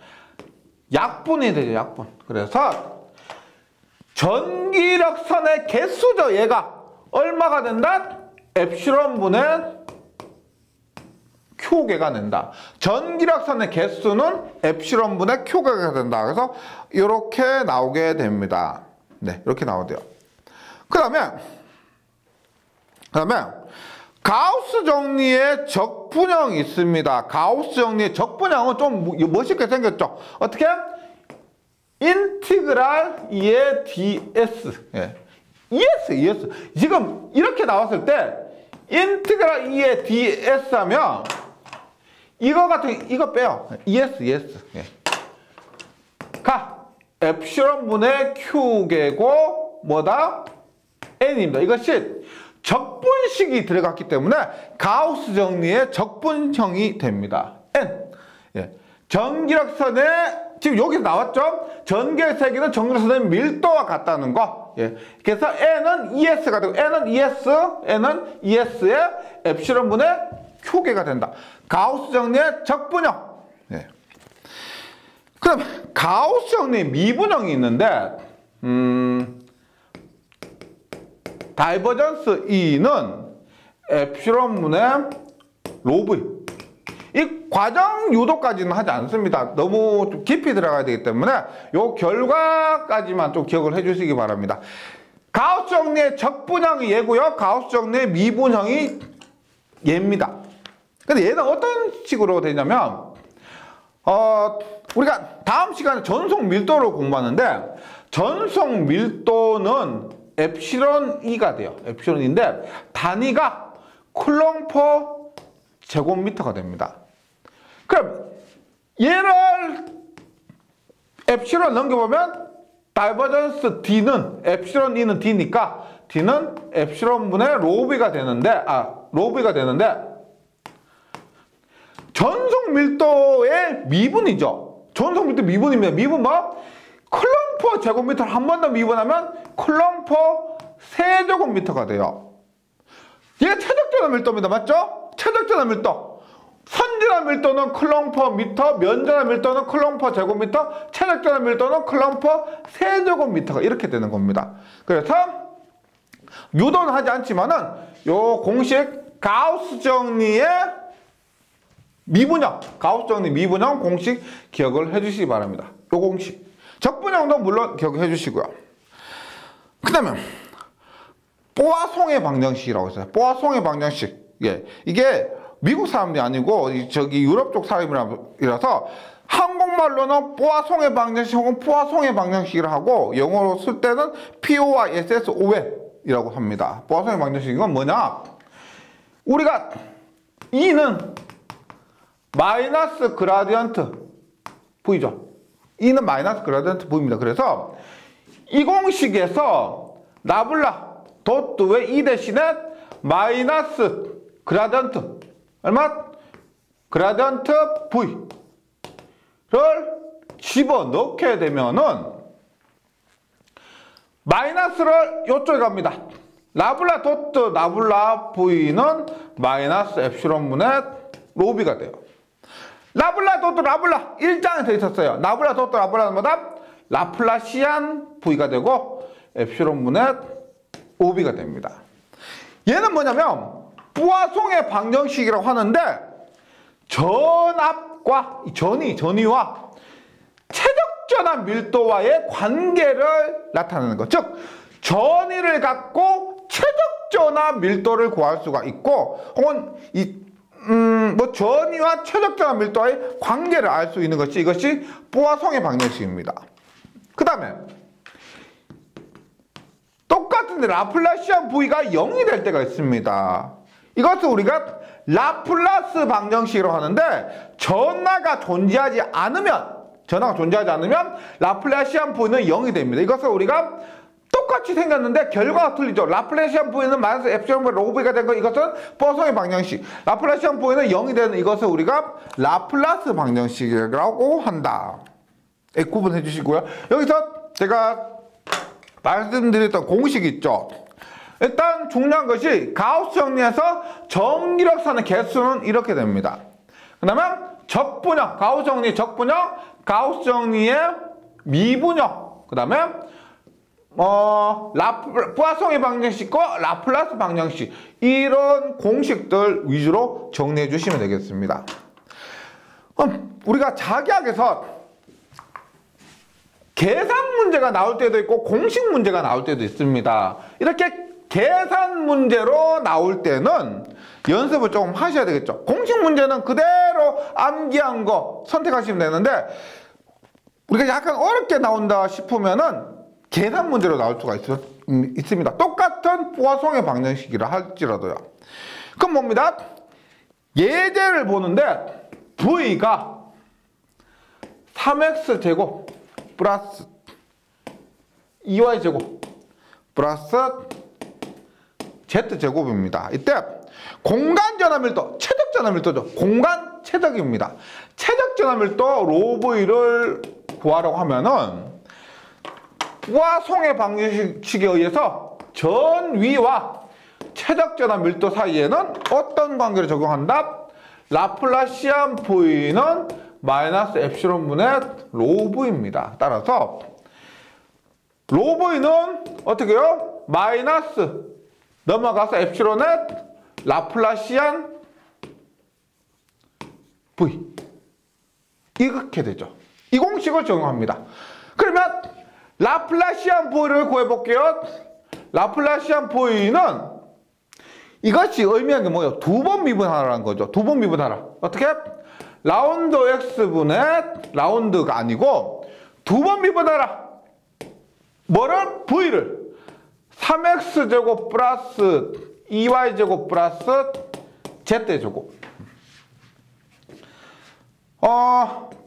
약분이 되죠. 약분. 그래서 전기력선의 개수죠. 얘가 얼마가 된다? 엡실론분의 Q개가 된다. 전기력선의 개수는 엡실론분의 Q개가 된다. 그래서 이렇게 나오게 됩니다. 네, 이렇게 나오대요. 그 다음에 가우스 정리의 적분형이 있습니다. 가우스 정리의 적분형은 좀 멋있게 생겼죠. 어떻게? 인티그랄 2의 ds. 예. ES. 지금 이렇게 나왔을 때 인티그랄 2의 ds 하면 이거 빼요. ES. 예. 엡실론분의 Q개고 뭐다? N입니다. 이것이 적분식이 들어갔기 때문에 가우스 정리의 적분형이 됩니다. N. 예. 전기력선의 지금 여기서 나왔죠? 전기의 세기는 전기력선의 밀도와 같다는 거. 예. 그래서 N은 ES가 되고 N은 ES의 엡실론분의 Q개가 된다. 가우스 정리의 적분형. 예. 그럼 가우스 정리의 미분형이 있는데 다이버전스 E는 엡실론분의 로브. 이 과정 유도까지는 하지 않습니다. 너무 좀 깊이 들어가야 되기 때문에 요 결과까지만 좀 기억을 해주시기 바랍니다. 가우스 정리의 적분형이 얘고요. 가우스 정리의 미분형이 얘입니다. 근데 얘는 어떤 식으로 되냐면 우리가 다음 시간에 전속 밀도를 공부하는데 전속 밀도는 엡실론 E가 돼요. 엡실론 E인데 단위가 쿨롱 퍼 제곱미터가 됩니다. 그럼 얘를 엡실론 넘겨보면 다이버전스 D는 엡실론 E는 D니까 D는 엡실론분의 로비가 되는데 전속 밀도의 미분이죠. 전속 밀도 미분입니다. 미분 뭐? 쿨롱 퍼 제곱미터를 한 번 더 미분하면 쿨롱 퍼 세제곱미터가 돼요. 얘가 최적전압 밀도입니다. 맞죠? 최적전압 밀도. 선진압 밀도는 쿨롱 퍼 미터, 면전압 밀도는 쿨롱 퍼 제곱미터, 최적전압 밀도는 쿨롱 퍼 세제곱미터가 이렇게 되는 겁니다. 그래서 유도는 하지 않지만은 요 공식 가우스 정리의 미분형, 가우스 정리 미분형 공식 기억을 해주시기 바랍니다. 요 공식. 적분형도 물론 기억해 주시고요. 그 다음에 뽀아송의 방정식이라고 있어요. 뽀아송의 방정식. 예, 이게 미국 사람들이 아니고 저기 유럽 쪽 사람이라서 한국말로는 뽀아송의 방정식 혹은 포아송의 방정식이라고 하고 영어로 쓸 때는 POISSON이라고 합니다. 뽀아송의 방정식인 건 뭐냐? 우리가 E는 마이너스 그라디언트 V죠. E는 마이너스 그라디언트 V입니다. 그래서 이 공식에서 나블라 도트의 E 대신에 마이너스 그라디언트 얼마? 그라디언트 V를 집어넣게 되면은 마이너스를 이쪽에 갑니다. 라블라 도트 라블라 V는 마이너스 엡실론분의 로비가 돼요. 라블라 도트 라블라 1장에 있었어요. 라블라 도트 라블라는 뭐다? 라플라시안 V가 되고 엡실론분의 오비가 됩니다. 얘는 뭐냐면 뿌아송의 방정식이라고 하는데 전압과 전위와 최적전압 밀도와의 관계를 나타내는 것. 즉 전위를 갖고 최적전압 밀도를 구할 수가 있고 혹은 전위와 최적전압 밀도와의 관계를 알 수 있는 것이 이것이 뿌아송의 방정식입니다. 그 다음에 똑같은데 라플라시안 V가 0이 될 때가 있습니다. 이것을 우리가 라플라스 방정식이라고 하는데 전하가 존재하지 않으면 라플라시안 V는 0이 됩니다. 이것을 우리가 똑같이 생겼는데 결과가 틀리죠. 라플라시안 V는 마이너스 엡실론분의 로비가 된 거, 이것은 뽀송의 방정식. 라플라시안 V는 0이 되는 이것을 우리가 라플라스 방정식이라고 한다. 구분해 주시고요. 여기서 제가 말씀드렸던 공식이 있죠. 일단 중요한 것이 가우스 정리에서 정기력선의 개수는 이렇게 됩니다. 그 다음에 적분형, 가우스 정리 적분형, 가우스 정리의 미분형, 그 다음에 뿌아송의 방정식과 라플라스 방정식, 이런 공식들 위주로 정리해 주시면 되겠습니다. 우리가 자기학에서 계산 문제가 나올 때도 있고 공식 문제가 나올 때도 있습니다. 이렇게 계산 문제로 나올 때는 연습을 조금 하셔야 되겠죠. 공식 문제는 그대로 암기한 거 선택하시면 되는데 우리가 약간 어렵게 나온다 싶으면은 계산 문제로 나올 수가 있습니다. 똑같은 뿌아송의 방정식이라 할지라도요. 그럼 뭡니다? 예제를 보는데 V가 3x제곱 플러스 2y제곱 플러스 z제곱입니다. 이때 공간전압밀도, 최적전압밀도죠. 공간 최적입니다. 최적전압밀도 로브이를 구하려고 하면은 뿌아송의 방정식에 의해서 전위와 최적전압밀도 사이에는 어떤 관계를 적용한다? 라플라시안 V는 마이너스 엡실론분의 로브입니다. 따라서 로브는 어떻게 해요? 마이너스 넘어가서 엡실론의 라플라시안 V, 이렇게 되죠. 이 공식을 적용합니다. 그러면 라플라시안 V를 구해볼게요. 라플라시안 V는 이것이 의미하는 게 뭐예요? 두 번 미분하라는 거죠. 두 번 미분하라. 어떻게? 라운드 x분의 라운드가 아니고 두 번 미분하라. 뭐를? V를 3x제곱 플러스 2y제곱 플러스 z제곱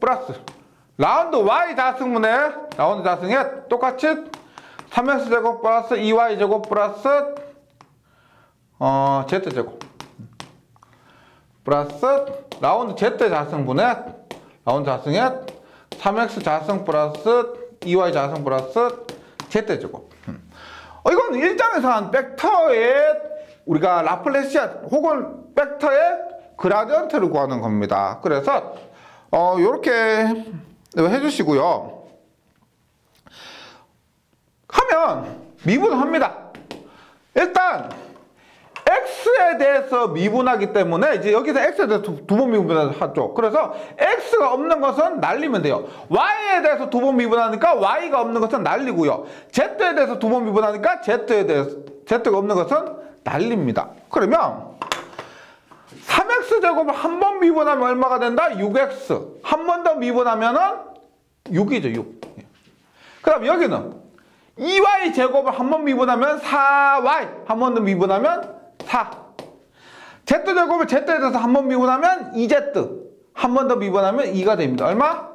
플러스 라운드 y 자승분의 라운드 자승에 똑같이 3x제곱 플러스 2y제곱 플러스 z제곱 플러스 라운드 z 자승분의 라운드 자승에 3x 자승 플러스 2y 자승 플러스 z제곱. 이건 1장에서 한 벡터의 우리가 라플래시안 혹은 벡터의 그라디언트를 구하는 겁니다. 그래서 요렇게 해주시고요. 하면 미분을 합니다. 일단 x에 대해서 미분하기 때문에 이제 여기서 x에 대해서 두 번 미분하죠. 그래서 x가 없는 것은 날리면 돼요. y에 대해서 두 번 미분하니까 y가 없는 것은 날리고요. z에 대해서 두 번 미분하니까 z가 없는 것은 날립니다. 그러면 3x제곱을 한 번 미분하면 얼마가 된다? 6x. 한 번 더 미분하면은 6이죠, 6. 그 다음 여기는 2y제곱을 한 번 미분하면 4y. 한 번 더 미분하면 4. z제곱을 z에 대해서 한 번 미분하면 2z. 한 번 더 미분하면 2가 됩니다. 얼마?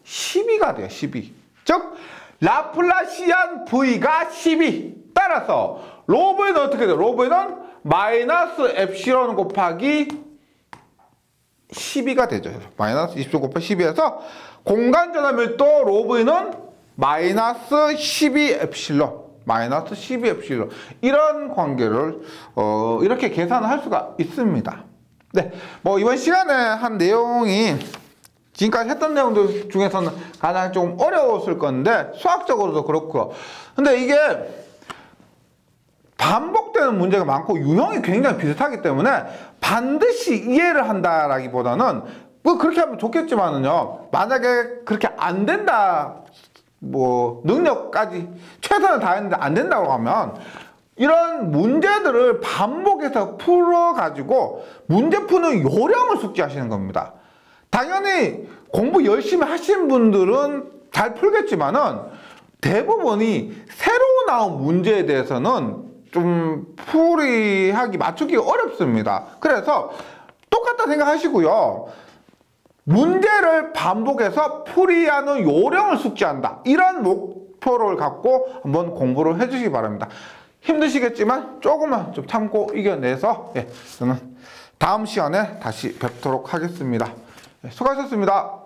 12가 돼요, 12. 즉, 라플라시안 V가 12. 따라서, 로브는 어떻게 돼요? 로브는 마이너스 엡실론 곱하기 12가 되죠. 마이너스 20 곱하기 12에서 공간전압밀도 로브는 마이너스 12 엡실론. 마이너스 12fc로 이런 관계를 이렇게 계산을 할 수가 있습니다. 네, 뭐 이번 시간에 한 내용이 지금까지 했던 내용들 중에서는 가장 좀 어려웠을 건데 수학적으로도 그렇고요. 근데 이게 반복되는 문제가 많고 유형이 굉장히 비슷하기 때문에 반드시 이해를 한다라기보다는 뭐 그렇게 하면 좋겠지만은요, 만약에 그렇게 안 된다, 뭐 능력까지 최선을 다했는데 안 된다고 하면 이런 문제들을 반복해서 풀어가지고 문제 푸는 요령을 숙지하시는 겁니다. 당연히 공부 열심히 하신 분들은 잘 풀겠지만은 대부분이 새로 나온 문제에 대해서는 좀 풀이하기 맞추기가 어렵습니다. 그래서 똑같다 생각하시고요, 문제를 반복해서 풀이하는 요령을 숙지한다, 이런 목표를 갖고 한번 공부를 해주시기 바랍니다. 힘드시겠지만 조금만 좀 참고 이겨내서 저는 다음 시간에 다시 뵙도록 하겠습니다. 수고하셨습니다.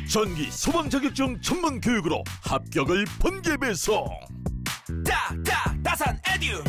전기 소방 자격증 전문 교육으로 합격을 번개 배송. 딱딱 따산 에듀